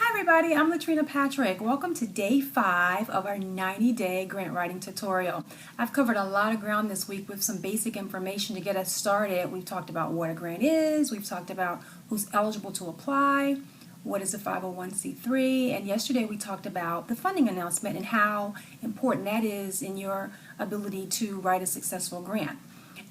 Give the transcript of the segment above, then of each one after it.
Hi everybody, I'm Latrina Patrick. Welcome to day 5 of our 90-day grant writing tutorial. I've covered a lot of ground this week with some basic information to get us started. We've talked about what a grant is, we've talked about who's eligible to apply, what is a 501c3, and yesterday we talked about the funding announcement and how important that is in your ability to write a successful grant.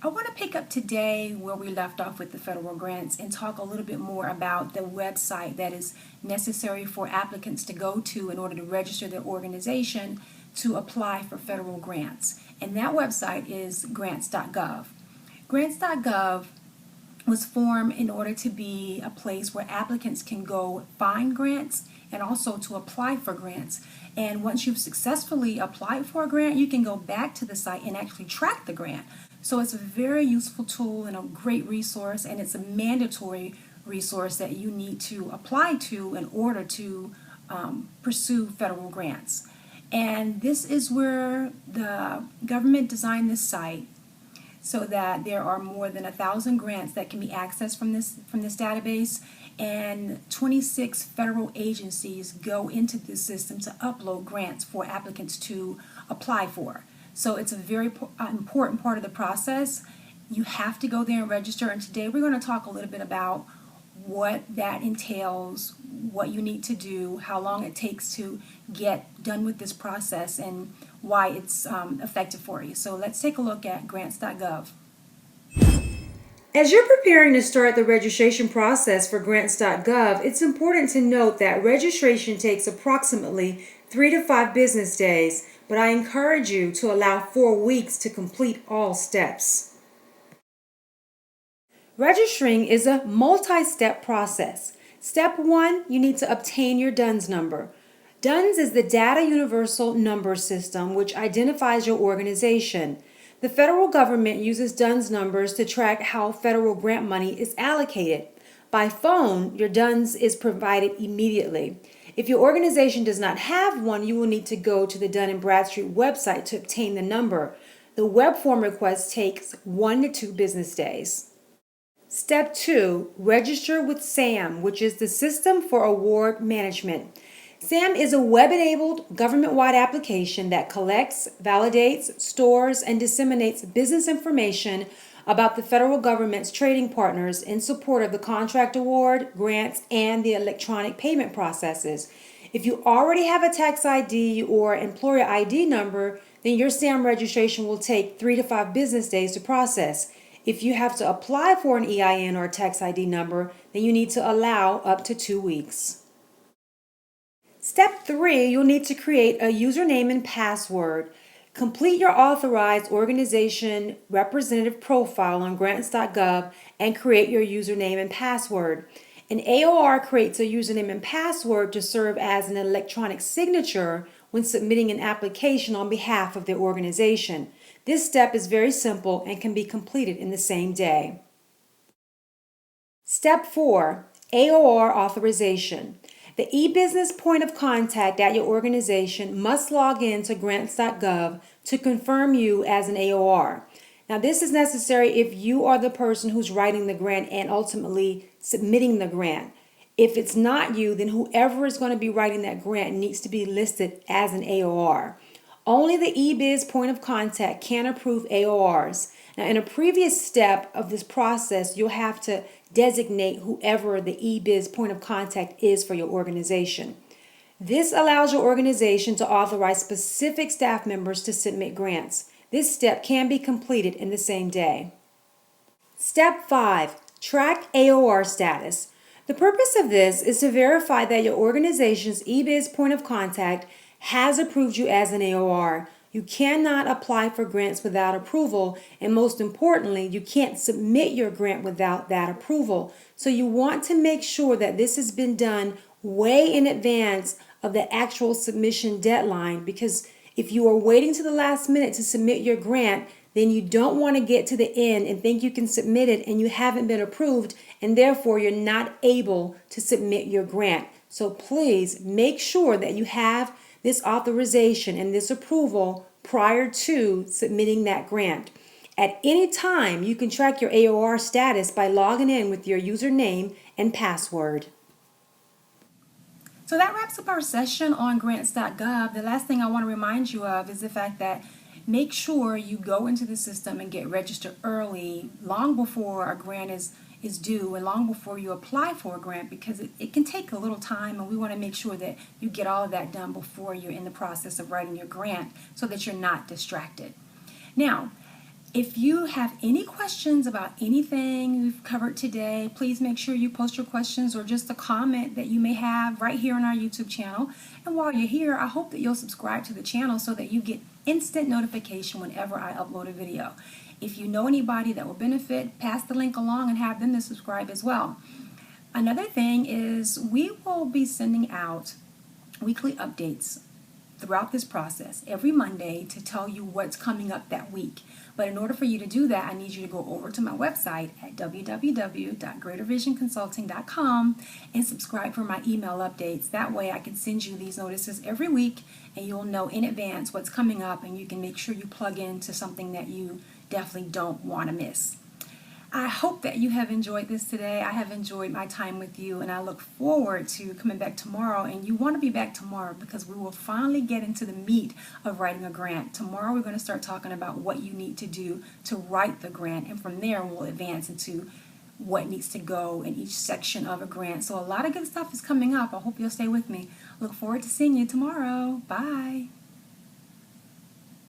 I want to pick up today where we left off with the federal grants and talk a little bit more about the website that is necessary for applicants to go to in order to register their organization to apply for federal grants. And that website is Grants.gov. Grants.gov was formed in order to be a place where applicants can go find grants and also to apply for grants. And once you've successfully applied for a grant, you can go back to the site and actually track the grant. So it's a very useful tool and a great resource, and it's a mandatory resource that you need to apply to in order to pursue federal grants. And this is where the government designed this site so that there are more than 1,000 grants that can be accessed from this database, and 26 federal agencies go into this system to upload grants for applicants to apply for. So it's a very important part of the process. You have to go there and register, and today we're going to talk a little bit about what that entails, what you need to do, how long it takes to get done with this process, and why it's effective for you. So let's take a look at Grants.gov. As you're preparing to start the registration process for Grants.gov, it's important to note that registration takes approximately 3 to 5 business days, but I encourage you to allow 4 weeks to complete all steps. Registering is a multi-step process. Step 1, you need to obtain your DUNS number. DUNS is the Data Universal Number System, which identifies your organization. The federal government uses DUNS numbers to track how federal grant money is allocated. By phone, your DUNS is provided immediately. If your organization does not have one, you will need to go to the Dun & Bradstreet website to obtain the number. The web form request takes 1 to 2 business days. Step 2, register with SAM, which is the System for Award Management. SAM is a web-enabled, government-wide application that collects, validates, stores, and disseminates business information about the federal government's trading partners in support of the contract award, grants, and the electronic payment processes. If you already have a tax ID or employer ID number, then your SAM registration will take 3 to 5 business days to process. If you have to apply for an EIN or tax ID number, then you need to allow up to 2 weeks. Step 3, you'll need to create a username and password. Complete your authorized organization representative profile on Grants.gov and create your username and password. An AOR creates a username and password to serve as an electronic signature when submitting an application on behalf of their organization. This step is very simple and can be completed in the same day. Step 4, AOR authorization. The e-business point of contact at your organization must log in to Grants.gov to confirm you as an AOR. Now, this is necessary if you are the person who's writing the grant and ultimately submitting the grant. If it's not you, then whoever is going to be writing that grant needs to be listed as an AOR. Only the e-biz point of contact can approve AORs. Now, in a previous step of this process, you'll have to designate whoever the e-biz point of contact is for your organization. This allows your organization to authorize specific staff members to submit grants. This step can be completed in the same day. Step 5, track AOR status. The purpose of this is to verify that your organization's e-biz point of contact has approved you as an AOR. You cannot apply for grants without approval, and most importantly, you can't submit your grant without that approval. So you want to make sure that this has been done way in advance of the actual submission deadline, because if you are waiting to the last minute to submit your grant, then you don't want to get to the end and think you can submit it and you haven't been approved, and therefore you're not able to submit your grant. So please make sure that you have this authorization and this approval prior to submitting that grant. At any time, you can track your AOR status by logging in with your username and password. So that wraps up our session on Grants.gov. The last thing I want to remind you of is the fact that make sure you go into the system and get registered early, long before a grant is due and long before you apply for a grant, because it can take a little time, and we want to make sure that you get all of that done before you're in the process of writing your grant so that you're not distracted. Now, if you have any questions about anything we've covered today, please make sure you post your questions or just a comment that you may have right here on our YouTube channel. And while you're here, I hope that you'll subscribe to the channel so that you get instant notification whenever I upload a video. If you know anybody that will benefit, pass the link along and have them to subscribe as well. Another thing is we will be sending out weekly updates throughout this process every Monday to tell you what's coming up that week. But in order for you to do that, I need you to go over to my website at www.greatervisionconsulting.com and subscribe for my email updates. That way I can send you these notices every week and you'll know in advance what's coming up, and you can make sure you plug into something that you definitely don't want to miss. I hope that you have enjoyed this today. I have enjoyed my time with you, and I look forward to coming back tomorrow. And you want to be back tomorrow because we will finally get into the meat of writing a grant. Tomorrow we're going to start talking about what you need to do to write the grant, and from there we'll advance into what needs to go in each section of a grant. So a lot of good stuff is coming up. I hope you'll stay with me. Look forward to seeing you tomorrow. Bye.